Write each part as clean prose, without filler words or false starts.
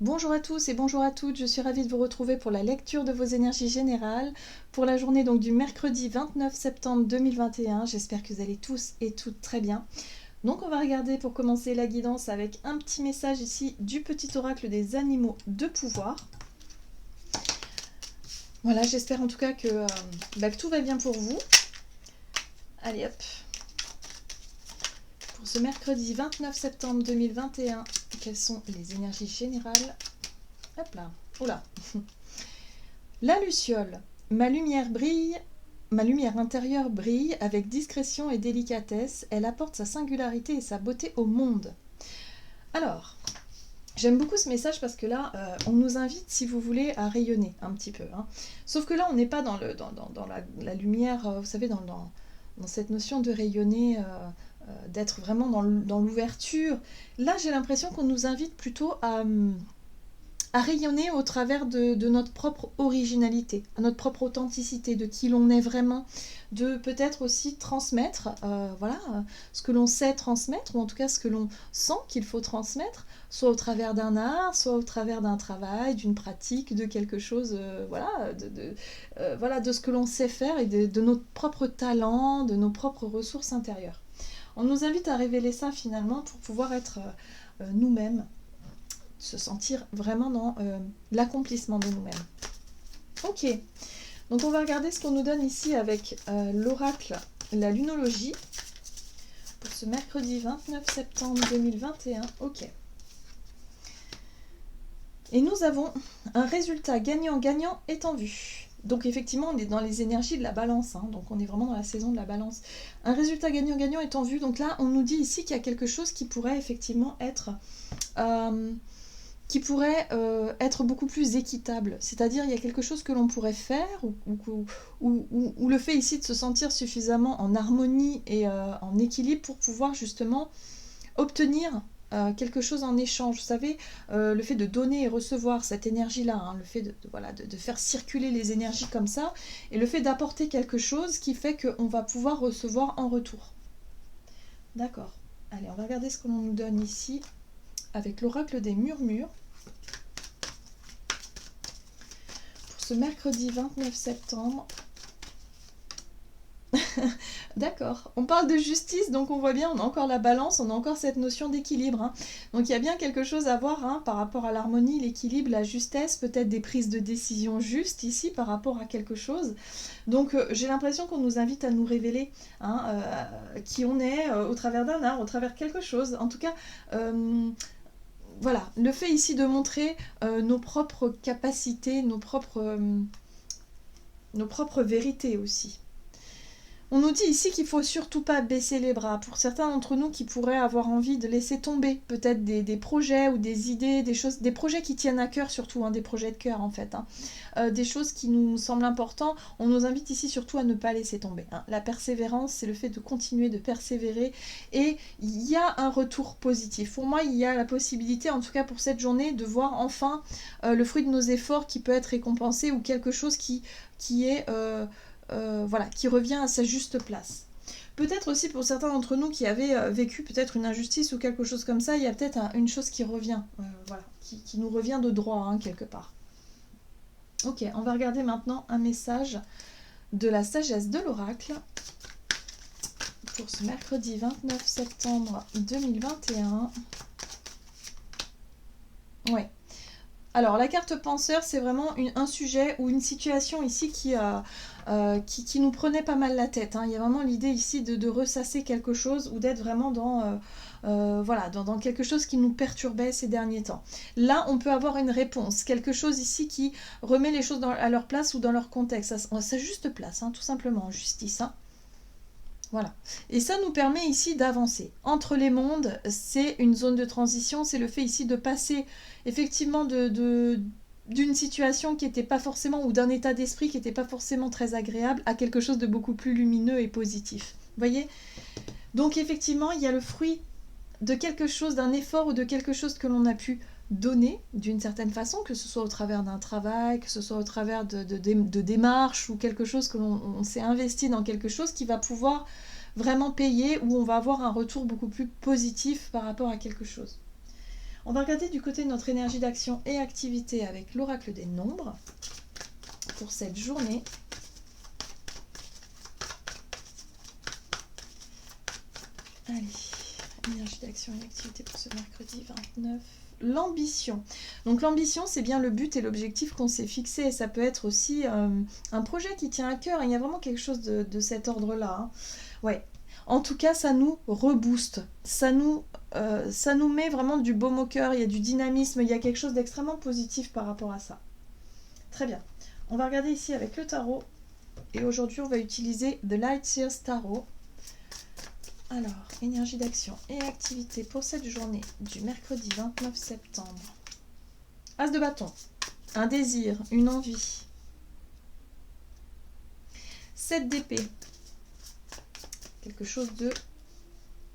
Bonjour à tous et bonjour à toutes, je suis ravie de vous retrouver pour la lecture de vos énergies générales pour la journée donc du mercredi 29 septembre 2021. J'espère que vous allez tous et toutes très bien. Donc on va regarder pour commencer la guidance avec un petit message ici du petit oracle des animaux de pouvoir. Voilà, j'espère en tout cas que tout va bien pour vous. Allez hop. Pour ce mercredi 29 septembre 2021, quelles sont les énergies générales? Hop là, oula. La luciole, ma lumière brille, ma lumière intérieure brille avec discrétion et délicatesse, elle apporte sa singularité et sa beauté au monde. Alors, j'aime beaucoup ce message parce que là, on nous invite, si vous voulez, à rayonner un petit peu. Hein. Sauf que là, on n'est pas dans la lumière, vous savez, dans cette notion de rayonner, d'être vraiment dans l'ouverture. Là, j'ai l'impression qu'on nous invite plutôt à rayonner au travers de notre propre originalité, à notre propre authenticité, de qui l'on est vraiment, de peut-être aussi transmettre ce que l'on sait transmettre, ou en tout cas ce que l'on sent qu'il faut transmettre, soit au travers d'un art, soit au travers d'un travail, d'une pratique, de quelque chose, de ce que l'on sait faire et de notre propre talent, de nos propres ressources intérieures. On nous invite à révéler ça finalement pour pouvoir être nous-mêmes, se sentir vraiment dans l'accomplissement de nous-mêmes. Ok, donc on va regarder ce qu'on nous donne ici avec l'oracle, la lunologie, pour ce mercredi 29 septembre 2021. Ok. Et nous avons un résultat gagnant-gagnant est en vue. Donc effectivement, on est dans les énergies de la balance, hein, donc on est vraiment dans la saison de la balance. Un résultat gagnant-gagnant est en vue, donc là, on nous dit ici qu'il y a quelque chose qui pourrait effectivement être être beaucoup plus équitable. C'est-à-dire, il y a quelque chose que l'on pourrait faire, ou le fait ici de se sentir suffisamment en harmonie et en équilibre pour pouvoir justement obtenir quelque chose en échange. Vous savez, le fait de donner et recevoir cette énergie-là, hein, le fait de faire circuler les énergies comme ça, et le fait d'apporter quelque chose qui fait qu'on va pouvoir recevoir en retour. D'accord. Allez, on va regarder ce que l'on nous donne ici avec l'oracle des murmures. Pour ce mercredi 29 septembre. D'accord, on parle de justice, donc on voit bien, on a encore la balance, on a encore cette notion d'équilibre. Hein. Donc il y a bien quelque chose à voir hein, par rapport à l'harmonie, l'équilibre, la justesse, peut-être des prises de décision justes ici par rapport à quelque chose. Donc j'ai l'impression qu'on nous invite à nous révéler hein, qui on est au travers d'un art, au travers de quelque chose. En tout cas, voilà, le fait ici de montrer nos propres capacités, nos propres vérités aussi. On nous dit ici qu'il ne faut surtout pas baisser les bras. Pour certains d'entre nous qui pourraient avoir envie de laisser tomber peut-être des projets ou des idées, des choses, des projets qui tiennent à cœur surtout, hein, des projets de cœur en fait, hein, des choses qui nous semblent importantes, on nous invite ici surtout à ne pas laisser tomber. Hein. La persévérance, c'est le fait de continuer de persévérer et il y a un retour positif. Pour moi, il y a la possibilité, en tout cas pour cette journée, de voir enfin le fruit de nos efforts qui peut être récompensé ou quelque chose qui est... qui revient à sa juste place. Peut-être aussi pour certains d'entre nous qui avaient vécu peut-être une injustice ou quelque chose comme ça, il y a peut-être une chose qui revient, qui nous revient de droit hein, quelque part. Ok, on va regarder maintenant un message de la sagesse de l'oracle pour ce mercredi 29 septembre 2021. Ouais. Alors, la carte penseur, c'est vraiment un sujet ou une situation ici qui nous prenait pas mal la tête. Hein. Il y a vraiment l'idée ici de ressasser quelque chose ou d'être vraiment dans quelque chose qui nous perturbait ces derniers temps. Là, on peut avoir une réponse, quelque chose ici qui remet les choses à leur place ou dans leur contexte, à sa juste place, hein, tout simplement, en justice. Hein. Voilà. Et ça nous permet ici d'avancer. Entre les mondes, c'est une zone de transition, c'est le fait ici de passer effectivement d'une situation qui n'était pas forcément, ou d'un état d'esprit qui n'était pas forcément très agréable, à quelque chose de beaucoup plus lumineux et positif. Vous voyez ? Donc effectivement, il y a le fruit de quelque chose, d'un effort ou de quelque chose que l'on a pu donner d'une certaine façon, que ce soit au travers d'un travail, que ce soit au travers de démarches ou quelque chose que l'on s'est investi dans quelque chose qui va pouvoir vraiment payer, où on va avoir un retour beaucoup plus positif par rapport à quelque chose. On va regarder du côté de notre énergie d'action et activité avec l'oracle des nombres pour cette journée. Allez, énergie d'action et activité pour ce mercredi 29. L'ambition. Donc l'ambition, c'est bien le but et l'objectif qu'on s'est fixé. Et ça peut être aussi un projet qui tient à cœur. Il y a vraiment quelque chose de cet ordre-là. Hein. Ouais. En tout cas, ça nous rebooste. Ça nous met vraiment du baume au cœur. Il y a du dynamisme. Il y a quelque chose d'extrêmement positif par rapport à ça. Très bien. On va regarder ici avec le tarot. Et aujourd'hui, on va utiliser The Light Seers Tarot. Alors, énergie d'action et activité pour cette journée du mercredi 29 septembre. As de bâton, un désir, une envie. 7 d'épée, quelque chose de...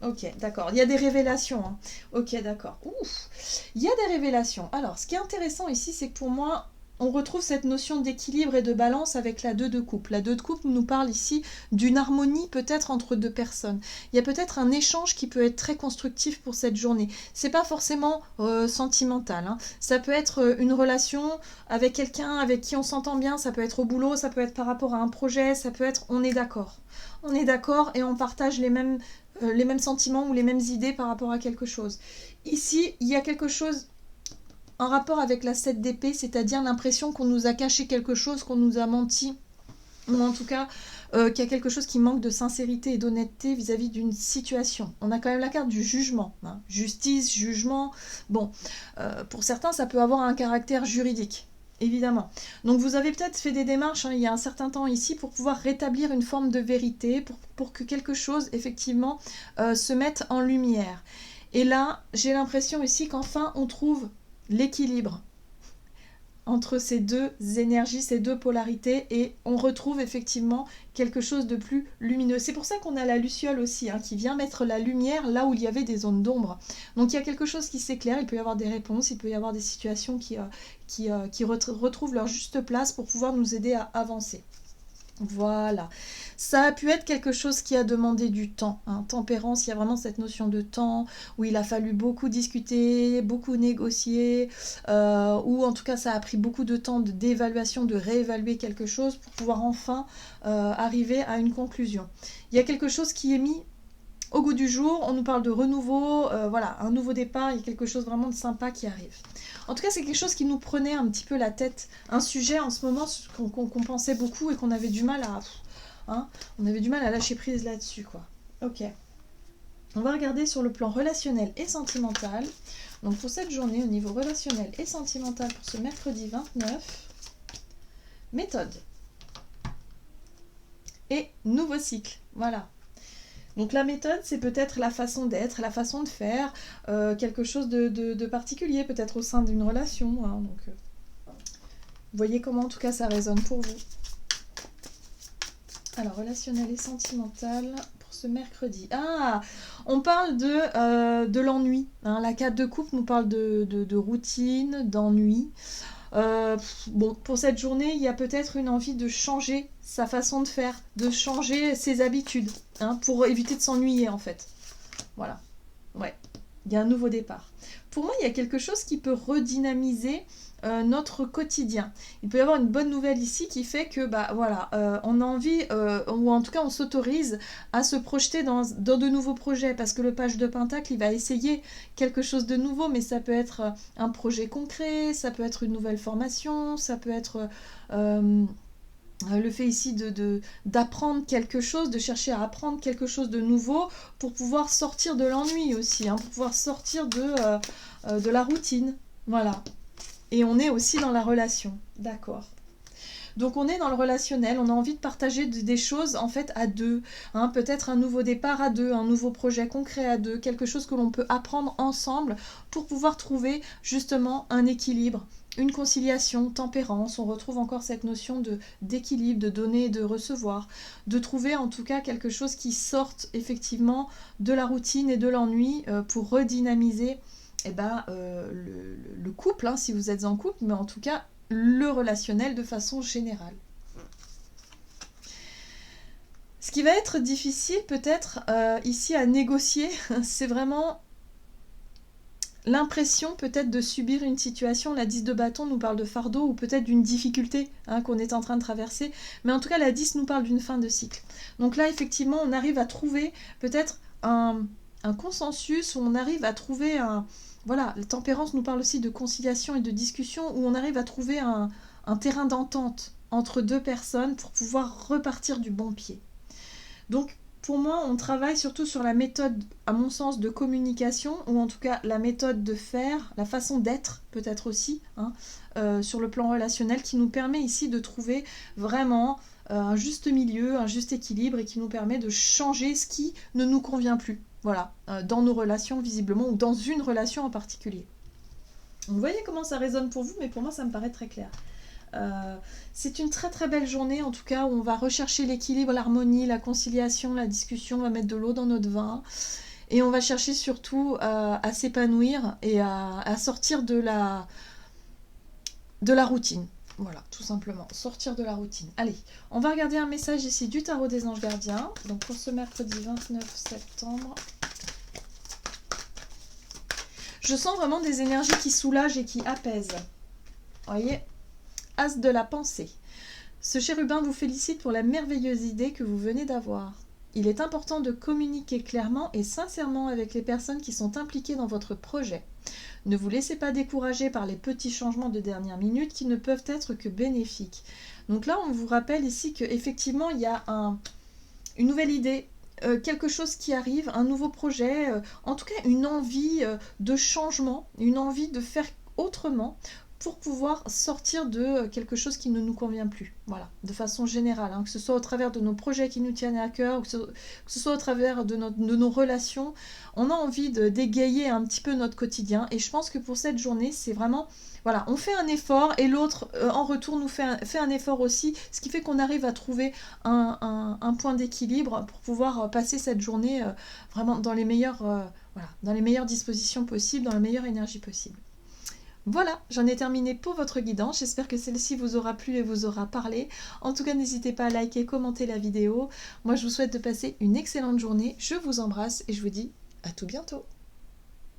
Ok, d'accord, il y a des révélations. Hein. Ok, d'accord. Ouf, il y a des révélations. Alors, ce qui est intéressant ici, c'est que pour moi... On retrouve cette notion d'équilibre et de balance avec la 2 de coupe. La 2 de coupe nous parle ici d'une harmonie peut-être entre deux personnes. Il y a peut-être un échange qui peut être très constructif pour cette journée. C'est pas forcément sentimental. Hein. Ça peut être une relation avec quelqu'un avec qui on s'entend bien. Ça peut être au boulot, ça peut être par rapport à un projet. Ça peut être on est d'accord. On est d'accord et on partage les mêmes sentiments ou les mêmes idées par rapport à quelque chose. Ici, il y a quelque chose... en rapport avec la 7 d'épée, c'est-à-dire l'impression qu'on nous a caché quelque chose, qu'on nous a menti, ou en tout cas qu'il y a quelque chose qui manque de sincérité et d'honnêteté vis-à-vis d'une situation. On a quand même la carte du jugement, hein. Justice, jugement, bon, pour certains ça peut avoir un caractère juridique, évidemment. Donc vous avez peut-être fait des démarches il y a un certain temps ici pour pouvoir rétablir une forme de vérité, pour que quelque chose effectivement se mette en lumière. Et là, j'ai l'impression ici qu'enfin on trouve l'équilibre entre ces deux énergies, ces deux polarités, et on retrouve effectivement quelque chose de plus lumineux. C'est pour ça qu'on a la luciole aussi, hein, qui vient mettre la lumière là où il y avait des zones d'ombre. Donc il y a quelque chose qui s'éclaire, il peut y avoir des réponses, il peut y avoir des situations qui retrouvent leur juste place pour pouvoir nous aider à avancer. Voilà, ça a pu être quelque chose qui a demandé du temps. Hein. Tempérance, il y a vraiment cette notion de temps où il a fallu beaucoup discuter, beaucoup négocier, ou en tout cas ça a pris beaucoup de temps d'évaluation, de réévaluer quelque chose pour pouvoir enfin arriver à une conclusion. Il y a quelque chose qui est mis au goût du jour, on nous parle de renouveau, voilà, un nouveau départ, il y a quelque chose vraiment de sympa qui arrive. En tout cas, c'est quelque chose qui nous prenait un petit peu la tête, un sujet en ce moment qu'on pensait beaucoup et qu'on avait du mal à... Hein, on avait du mal à lâcher prise là-dessus, quoi. Ok. On va regarder sur le plan relationnel et sentimental. Donc pour cette journée, au niveau relationnel et sentimental, pour ce mercredi 29, méthode. Et nouveau cycle, voilà. Donc la méthode, c'est peut-être la façon d'être, la façon de faire, quelque chose de particulier, peut-être au sein d'une relation. Hein, donc, vous voyez comment en tout cas ça résonne pour vous. Alors, relationnel et sentimental pour ce mercredi. Ah, on parle de l'ennui. Hein, la carte de coupe nous parle de routine, d'ennui. Bon, pour cette journée, il y a peut-être une envie de changer sa façon de faire, de changer ses habitudes, hein, pour éviter de s'ennuyer en fait. Voilà, ouais, il y a un nouveau départ. Pour moi, il y a quelque chose qui peut redynamiser notre quotidien. Il peut y avoir une bonne nouvelle ici qui fait que, bah voilà, on a envie, ou en tout cas on s'autorise à se projeter dans de nouveaux projets, parce que le page de Pentacle, il va essayer quelque chose de nouveau, mais ça peut être un projet concret, ça peut être une nouvelle formation, ça peut être... le fait ici d'apprendre quelque chose, de chercher à apprendre quelque chose de nouveau pour pouvoir sortir de l'ennui aussi, hein, pour pouvoir sortir de la routine. Voilà. Et on est aussi dans la relation. D'accord. Donc on est dans le relationnel, on a envie de partager des choses en fait à deux. Hein, peut-être un nouveau départ à deux, un nouveau projet concret à deux, quelque chose que l'on peut apprendre ensemble pour pouvoir trouver justement un équilibre. Une conciliation, tempérance, on retrouve encore cette notion d'équilibre, de donner et de recevoir, de trouver en tout cas quelque chose qui sorte effectivement de la routine et de l'ennui pour redynamiser le couple, hein, si vous êtes en couple, mais en tout cas le relationnel de façon générale. Ce qui va être difficile peut-être ici à négocier, c'est vraiment l'impression peut-être de subir une situation. La 10 de bâton nous parle de fardeau ou peut-être d'une difficulté qu'on est en train de traverser. Mais en tout cas, la 10 nous parle d'une fin de cycle. Donc là, effectivement, on arrive à trouver peut-être un consensus, où on arrive à trouver un... Voilà, la tempérance nous parle aussi de conciliation et de discussion, où on arrive à trouver un terrain d'entente entre deux personnes pour pouvoir repartir du bon pied. Donc, pour moi, on travaille surtout sur la méthode, à mon sens, de communication, ou en tout cas la méthode de faire, la façon d'être peut-être aussi, sur le plan relationnel, qui nous permet ici de trouver vraiment un juste milieu, un juste équilibre, et qui nous permet de changer ce qui ne nous convient plus, voilà, dans nos relations visiblement, ou dans une relation en particulier. Vous voyez comment ça résonne pour vous, mais pour moi ça me paraît très clair. C'est une très très belle journée en tout cas, où on va rechercher l'équilibre, l'harmonie, la conciliation, la discussion, on va mettre de l'eau dans notre vin et on va chercher surtout à s'épanouir et à sortir de la routine. Voilà, tout simplement, sortir de la routine. Allez, on va regarder un message ici du tarot des anges gardiens, donc pour ce mercredi 29 septembre. Je sens vraiment des énergies qui soulagent et qui apaisent. Vous voyez ? As de la pensée. Ce chérubin vous félicite pour la merveilleuse idée que vous venez d'avoir. Il est important de communiquer clairement et sincèrement avec les personnes qui sont impliquées dans votre projet. Ne vous laissez pas décourager par les petits changements de dernière minute qui ne peuvent être que bénéfiques. Donc là, on vous rappelle ici qu'effectivement, il y a une nouvelle idée, quelque chose qui arrive, un nouveau projet, en tout cas une envie de changement, une envie de faire autrement, pour pouvoir sortir de quelque chose qui ne nous convient plus. Voilà, de façon générale, que ce soit au travers de nos projets qui nous tiennent à cœur, ou que ce soit au travers de nos relations, on a envie d'égayer un petit peu notre quotidien. Et je pense que pour cette journée, c'est vraiment... Voilà, on fait un effort et l'autre, en retour, nous fait un effort aussi, ce qui fait qu'on arrive à trouver un point d'équilibre pour pouvoir passer cette journée vraiment dans les meilleures dispositions possibles, dans la meilleure énergie possible. Voilà, j'en ai terminé pour votre guidance. J'espère que celle-ci vous aura plu et vous aura parlé. En tout cas, n'hésitez pas à liker, commenter la vidéo. Moi, je vous souhaite de passer une excellente journée. Je vous embrasse et je vous dis à tout bientôt.